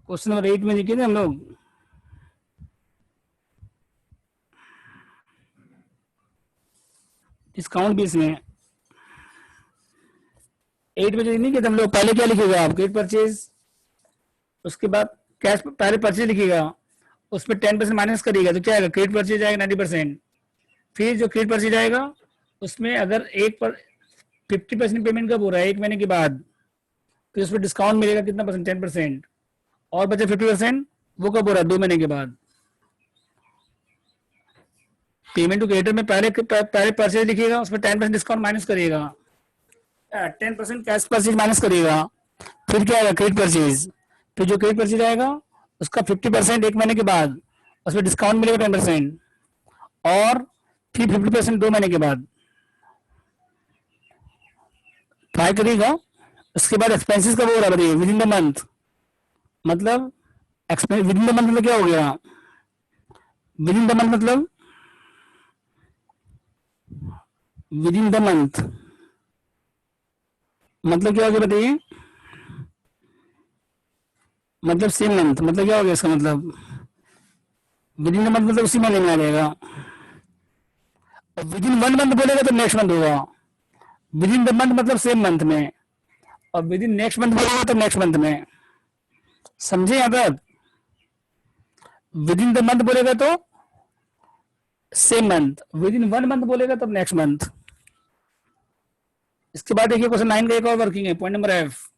क्वेश्चन नंबर 8 में लिखे थे हम लोग, डिस्काउंट भी इसमें 8 में जो नहीं किया हम लोग, पहले क्या लिखेगा आप, क्रेडिट परचेज, उसके बाद कैश पहले परचेज लिखिएगा, उसमें 10% माइनस करिएगा तो क्या आएगा, क्रेडिट परचेज आएगा 90%। फिर जो क्रेडिट परचेज आएगा उसमें अगर 50% पेमेंट कब हो रहा है, एक महीने के बाद, फिर उसमें डिस्काउंट मिलेगा कितना परसेंट, 10%, और बचे 50%, वो कब हो रहा है, 2 महीने के बाद। पेमेंट टू क्रेडिटर में पहले परचेज लिखिएगा, उसमें 10% डिस्काउंट माइनस करिएगा, 10% कैश परचेज माइनस करिएगा, फिर क्या आएगा क्रेडिट परचेज, फिर जो क्रेडिट परचेज आएगा उसका 50% एक महीने के बाद, उसमें डिस्काउंट मिलेगा 10%, और फिर 50% 2 महीने के बाद। ट्राई करिएगा। उसके बाद एक्सपेंसेस कब हो रहा है बताइए, विद इन द मंथ, मतलब विद इन द मंथ मतलब क्या हो गया, with in the month with in the month मतलब क्या हो गया बताइए, मतलब सेम मंथ, मतलब क्या हो गया इसका मतलब, विद इन द मंथ मतलब उसी महीने में आ जाएगा। विद इन 1 मंथ बोलेगा तो नेक्स्ट मंथ होगा, विद इन द मंथ मतलब सेम मंथ में, और विद इन नेक्स्ट मंथ बोलेगा तो नेक्स्ट मंथ में। समझे यहाँ तक, विद इन द मंथ बोलेगा तो same month, with in 1 month बोलेगा तब नेक्स्ट मंथ। इसके बाद देखिए क्वेश्चन 9 का एक और वर्किंग है, पॉइंट नंबर एफ।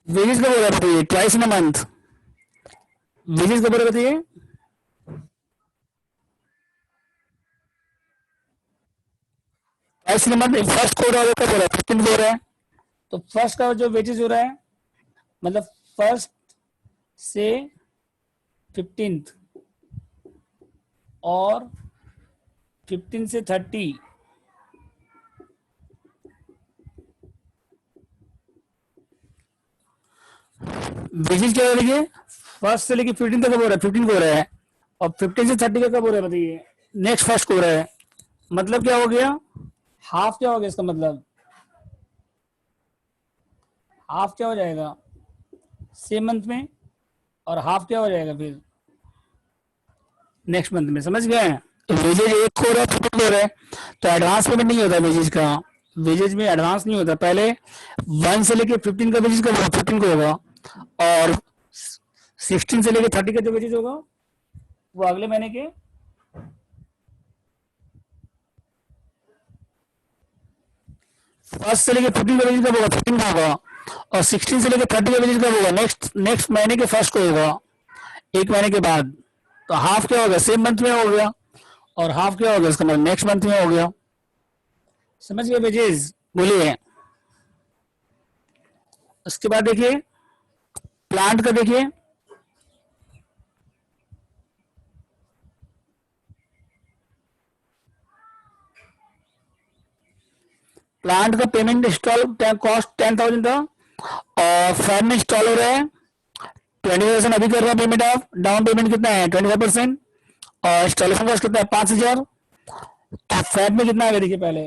वेजेस कब हो रहा है बताइए, twice in a month, wages कब हो रहा है बताइए, twice in a month. First को हो रहा है, कब हो रहा है, 15 को हो रहा है। तो फर्स्ट का जो वेजेस हो रहा है मतलब फर्स्ट से 15th और 15 से 30, वेजेस क्या हो रही है, फर्स्ट से लेके 15 तक कब हो रहा है, 15 को हो रहा है, और 15 से 30 का कब हो रहा है बताइए, नेक्स्ट फर्स्ट को हो रहा है। मतलब क्या हो गया, हाफ क्या हो गया इसका मतलब, हाफ क्या हो जाएगा सेम मंथ में, और हाफ क्या हो जाएगा फिर नेक्स्ट मंथ में। समझ गए, तो वेजेज एक को हो रहा है, 15 को हो रहा है, तो एडवांस पेमेंट नहीं होता वेजेज का, वेजेज में एडवांस नहीं होता, पहले 1 से लेके 15 का वेजेज कब होगा, 15 को होगा, और 16 से लेके 30 का जो वेजेज होगा वो अगले महीने के फर्स्ट से लेके 15 का वेजेज कब होगा, 15 का होगा, और 16 से लेके 30 का वेजेज कब होगा, नेक्स्ट नेक्स्ट महीने के फर्स्ट को होगा, एक महीने के बाद। तो हाफ क्या होगा, सेम मंथ में हो गया, और हाफ क्या होगा इसका मतलब नेक्स्ट मंथ में हो गया। समझ गए वेजेज, बोलिए। उसके बाद देखिए प्लांट का देखिए, प्लांट का पेमेंट इंस्टॉल कॉस्ट 10,000 था और फैब में इंस्टॉल हो रहा है 20% अभी कर रहा है पेमेंट ऑफ डाउन पेमेंट कितना है 25% और इंस्टॉलेशन कॉस्ट कितना है 5,000। तो फैब में कितना आएगा देखिए पहले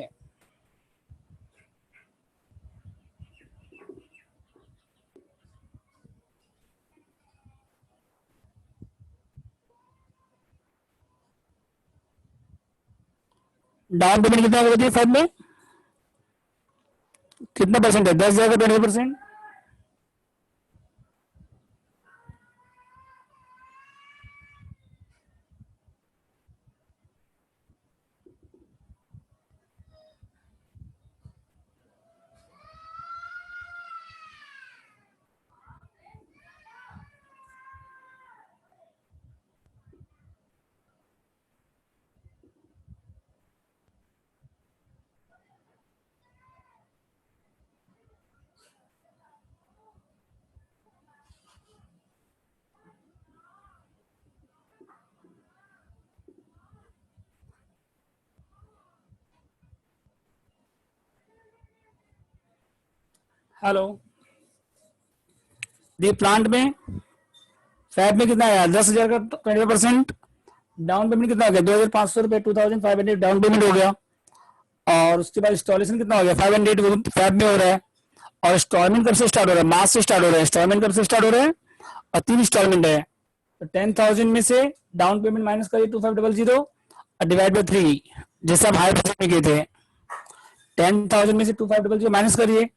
डाउन पेमेंट कितना होगा बताइए फैब में कितना परसेंट है 10,000 का 20%। हेलो दी प्लांट में फैब में कितना आया 10,000 का 20%। डाउन पेमेंट कितना हो गया 2,500 रुपये 2,500 डाउन पेमेंट हो गया और उसके बाद इंस्टॉलेशन कितना हो गया 500 फैब में हो रहा है और इंस्टॉलमेंट कब से स्टार्ट हो रहा है मार्च से स्टार्ट हो रहा है इंस्टॉलमेंट कब से स्टार्ट हो रहा है और 3 इंस्टॉलमेंट है तो 10,000 में से डाउन पेमेंट माइनस करिए 2,500 और डिवाइड बाई 3 जैसे आप हाई बजट में किए थे 10,000 में से 2,500 माइनस करिए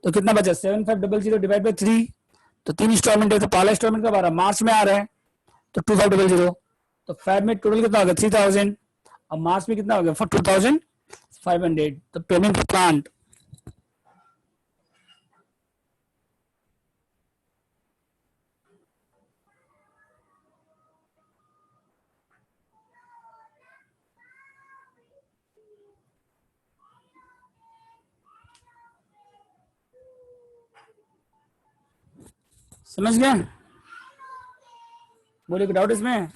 तो कितना बचा 7,500 डिवाइड बाई 3 तो 3 इंस्टॉलमेंट है तो पहला इंस्टॉलमेंट कब आ रहा है मार्च में आ रहा है तो 2,500 तो फैब में टोटल कितना हो गया 3,000 और मार्च में कितना हो गया 2,500 तो पेमेंट प्लांट समझ गए बोलिए डाउट इसमें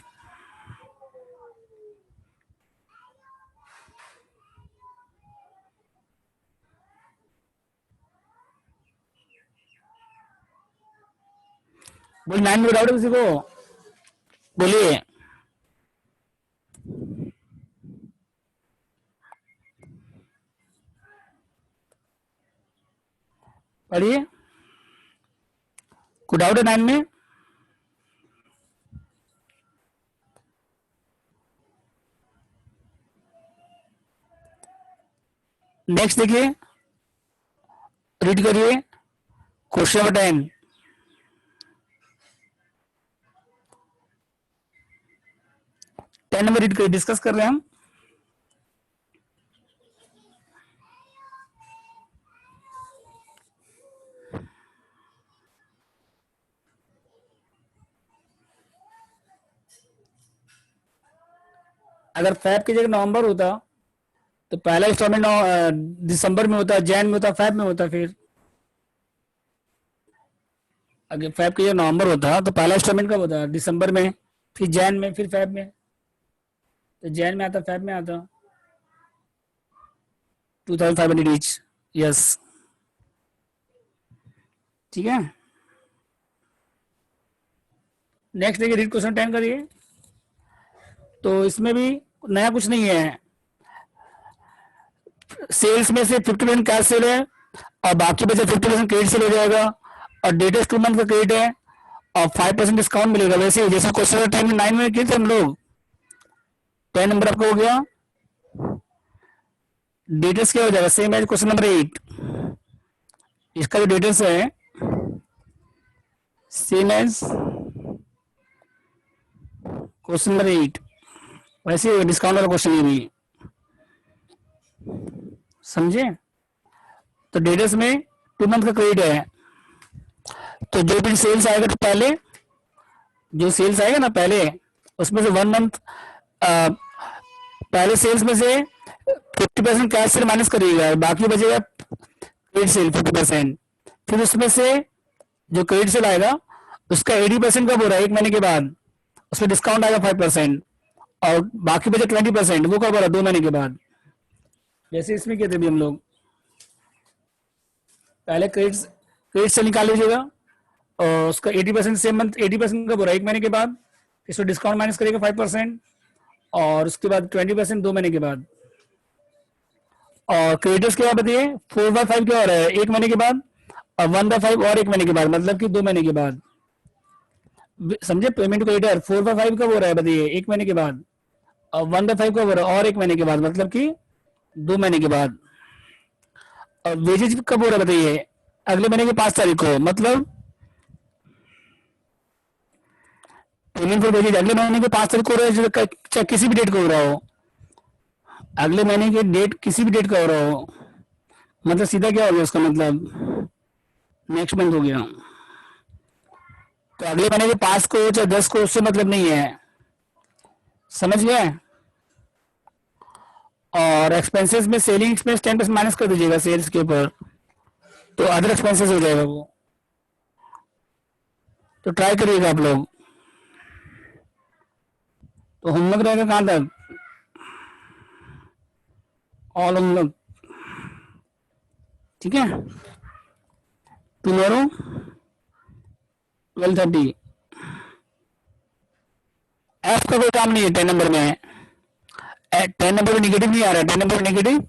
बोलिए 9 में डाउट है किसी को बोलिए पढ़िए कोई डाउट है 9 में नेक्स्ट देखिए रीड करिए क्वेश्चन नंबर 10 10 नंबर रीड करिए डिस्कस कर रहे हैं हम अगर फैब की जगह नवंबर होता तो पहला इंस्टॉलमेंट दिसंबर में होता जैन में होता फैब में होता फिर अगर फैब की जगह नवंबर होता तो पहला इंस्टॉलमेंट कब होता दिसंबर में फिर जैन में फिर फैब में तो जैन में आता फैब में आता 2,500 ईच यस ठीक है नेक्स्ट देखिए रीड क्वेश्चन 10 करिए तो इसमें भी नया कुछ नहीं है सेल्स में से 50% कैश सेल है और बाकी बचे 50% क्रेडिट सेल हो जाएगा और डेटेस्ट 2 मंथ का क्रेडिट है और 5% डिस्काउंट मिलेगा वैसे ही जैसे क्वेश्चन 10 9 में किए थे हम लोग 10 नंबर आपका हो गया डिटेल्स क्या हो जाएगा सेम एज क्वेश्चन नंबर 8 इसका जो डिटेल्स है सेम एज क्वेश्चन नंबर 8 वैसे डिस्काउंट वाला क्वेश्चन ये भी समझे तो डिटेल्स में 2 मंथ का क्रेडिट है तो जो भी सेल्स आएगा तो पहले जो सेल्स आएगा ना पहले उसमें से 1 मंथ पहले सेल्स में से 50% कैश सेल माइनस करिएगा बाकी बचेगा क्रेडिट सेल 50% फिर उसमें से जो क्रेडिट सेल आएगा उसका 80% कब हो रहा है 1 महीने के बाद उसमें डिस्काउंट आएगा 5% और बाकी बचे 20% वो कब हो रहा है 2 महीने के बाद जैसे इसमें किए थे भी हम लोग पहले क्रेडिट से निकाल लीजिएगा, और उसका 80% सेम मंथ 80% कब हो रहा है, 1 महीने के बाद, इसको डिस्काउंट माइनस करिएगा 5%, और उसके बाद 20% 2 महीने के बाद। और क्रेडिटर्स क्या बताइए, 4/5 क्या हो रहा है 1 महीने के बाद, और 1/5 और 1 महीने के बाद, मतलब कि 2 महीने के बाद। समझे, पेमेंट क्रेडिटर 4/5 कब हो रहा है बताइए 1 महीने के बाद, और 1/5 कब हो रहा है और 1 महीने के बाद, मतलब कि 2 महीने के बाद। और वेजेज कब हो रहा है बताइए, अगले महीने की 5 तारीख को, मतलब पेमेंट फॉर वेजेज अगले महीने की 5 तारीख को हो रहा है, चाहे किसी भी डेट को हो रहा हो, अगले महीने की डेट किसी भी डेट का हो रहा हो, मतलब सीधा क्या हो गया उसका मतलब नेक्स्ट मंथ हो गया। तो अगले महीने के 5 को चाहे 10 को उससे मतलब नहीं है, समझ गए। और एक्सपेंसेस में सेलिंग एक्सपेंस 10% माइनस कर दीजिएगा सेल्स के ऊपर, तो अदर एक्सपेंसेस हो जाएगा वो। तो ट्राई करिएगा आप लोग। तो होमवर्क रहेगा कहाँ तक, ऑल होमवर्क, ठीक है। टुमारो 12:30। एफ का कोई काम नहीं है 10 नंबर में, 10 नंबर में निगेटिव नहीं आ रहा है, 10 नंबर में निगेटिव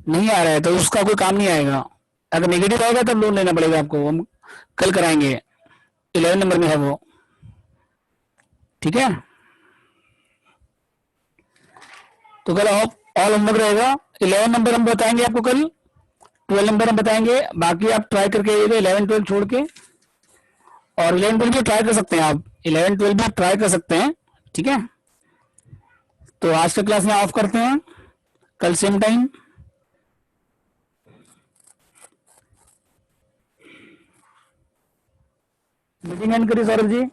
नहीं आ रहा है, तो उसका कोई काम नहीं आएगा। अगर निगेटिव आएगा तब लोन लेना पड़ेगा आपको, हम कल कराएंगे। 11 नंबर में है वो, ठीक है। तो कल ऑल होमवर्क रहेगा। 11 नंबर हम बताएंगे आपको कल, 12 नंबर हम बताएंगे, बाकी आप ट्राई करके 11 12 छोड़ के, और 11 12 भी ट्राई कर सकते हैं आप, 11 12 भी ट्राई कर सकते हैं, ठीक है। तो आज का क्लास में ऑफ करते हैं, कल सेम टाइम। मीटिंग एंड करिए सौरभ जी।